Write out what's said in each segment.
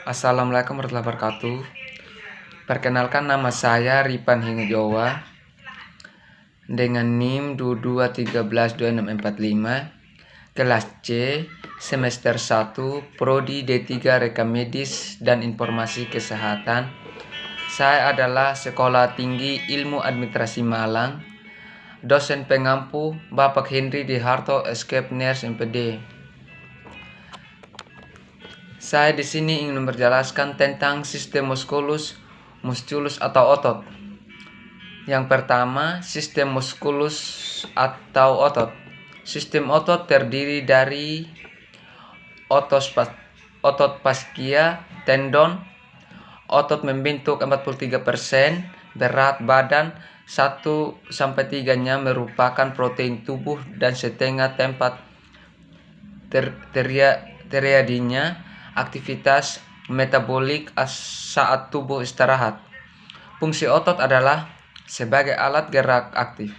Assalamualaikum warahmatullahi wabarakatuh. Perkenalkan, nama saya Ripan Hinggajowa dengan NIM 22132645, kelas C, semester 1, Prodi D3 Rekam Medis dan Informasi Kesehatan. Saya adalah Sekolah Tinggi Ilmu Administrasi Malang, dosen pengampu Bapak Henry D. Harto, Escape Nurse MPD. Saya di sini ingin menjelaskan tentang sistem musculus atau otot. Yang pertama, sistem musculus atau otot. Sistem otot terdiri dari otot fascia, tendon. Otot membentuk 43%, berat badan 1-3-nya merupakan protein tubuh dan setengah tempat terjadinya aktivitas metabolik saat tubuh istirahat. Fungsi otot adalah sebagai alat gerak aktif,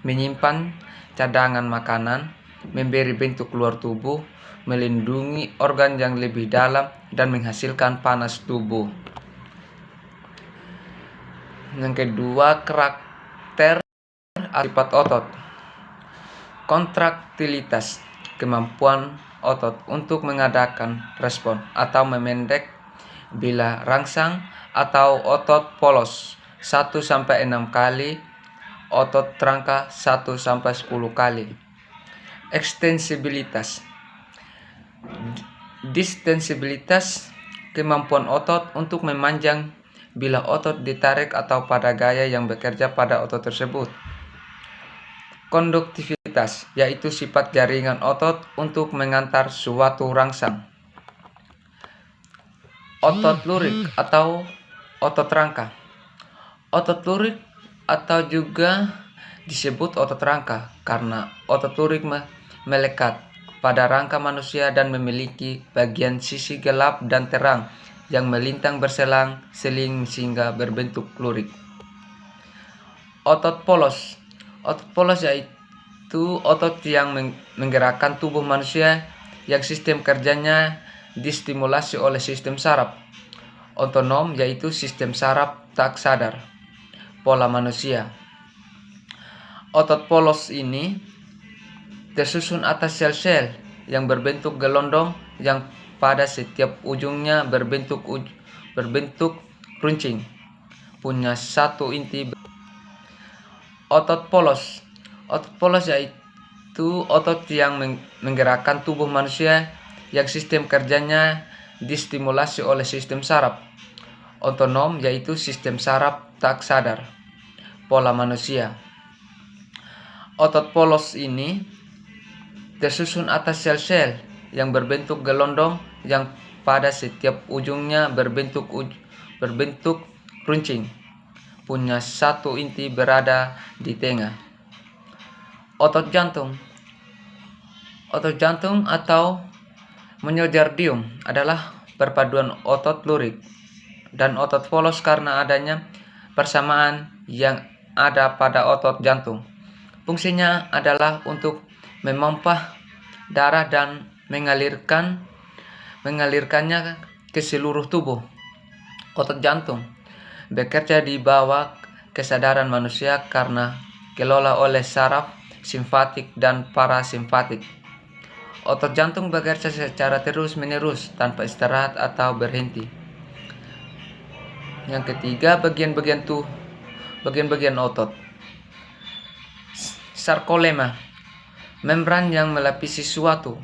menyimpan cadangan makanan, memberi bentuk luar tubuh, melindungi organ yang lebih dalam, dan menghasilkan panas tubuh. Yang kedua, karakter sifat otot. Kontraktilitas, kemampuan otot untuk mengadakan respon atau memendek bila rangsang, atau otot polos 1-6 kali, otot terangka 1-10 kali. Ekstensibilitas, distensibilitas, kemampuan otot untuk memanjang bila otot ditarik atau pada gaya yang bekerja pada otot tersebut. Konduktivitas, yaitu sifat jaringan otot untuk mengantar suatu rangsang. Otot lurik atau otot rangka. Otot lurik atau juga disebut otot rangka karena otot lurik melekat pada rangka manusia dan memiliki bagian sisi gelap dan terang yang melintang berselang-seling sehingga berbentuk lurik. Otot polos. Otot polos yaitu otot yang menggerakkan tubuh manusia yang sistem kerjanya distimulasi oleh sistem saraf otonom, yaitu sistem saraf tak sadar. Pola manusia. Otot polos ini tersusun atas sel-sel yang berbentuk gelondong yang pada setiap ujungnya berbentuk runcing, punya satu inti. Otot polos. Otot polos yaitu otot yang menggerakkan tubuh manusia yang sistem kerjanya distimulasi oleh sistem saraf otonom, yaitu sistem saraf tak sadar. Pola manusia. Otot polos ini tersusun atas sel-sel yang berbentuk gelondong yang pada setiap ujungnya berbentuk runcing, punya satu inti berada di tengah. Otot jantung. Otot jantung atau myocardium adalah perpaduan otot lurik dan otot polos karena adanya persamaan yang ada pada otot jantung. Fungsinya adalah untuk memompa darah dan mengalirkannya ke seluruh tubuh. Otot jantung bekerja di bawah kesadaran manusia karena kelola oleh saraf simpatik dan parasimpatik. Otot jantung bekerja secara terus-menerus tanpa istirahat atau berhenti. Yang ketiga, bagian-bagian otot. Sarkolema, membran yang melapisi suatu.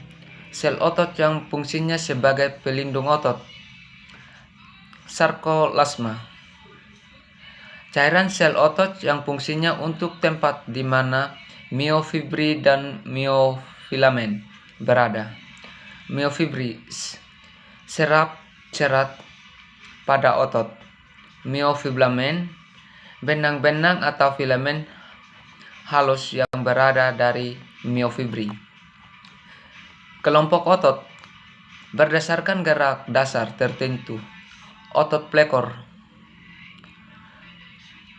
Sel otot yang fungsinya sebagai pelindung otot. Sarkolasma, cairan sel otot yang fungsinya untuk tempat di mana miofibri dan miofilamen berada. Miofibri, serat pada otot. Miofilamen, benang-benang atau filamen halus yang berada dari miofibri. Kelompok otot berdasarkan gerak dasar tertentu. Otot plekor.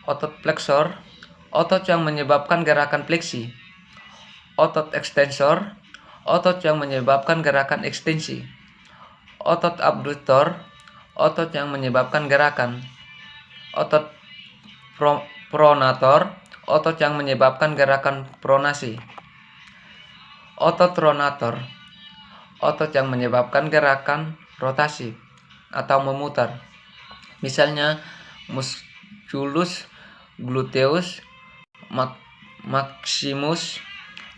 Otot fleksor, otot yang menyebabkan gerakan fleksi. Otot ekstensor, otot yang menyebabkan gerakan ekstensi. Otot abduktor, otot yang menyebabkan gerakan. Otot pronator, otot yang menyebabkan gerakan pronasi. Otot rotator, otot yang menyebabkan gerakan rotasi atau memutar. Misalnya musculus gluteus maximus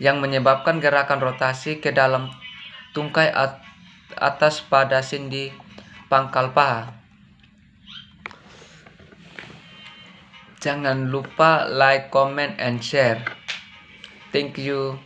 yang menyebabkan gerakan rotasi ke dalam tungkai atas pada sendi pangkal paha. Jangan lupa like, comment, and share. Thank you.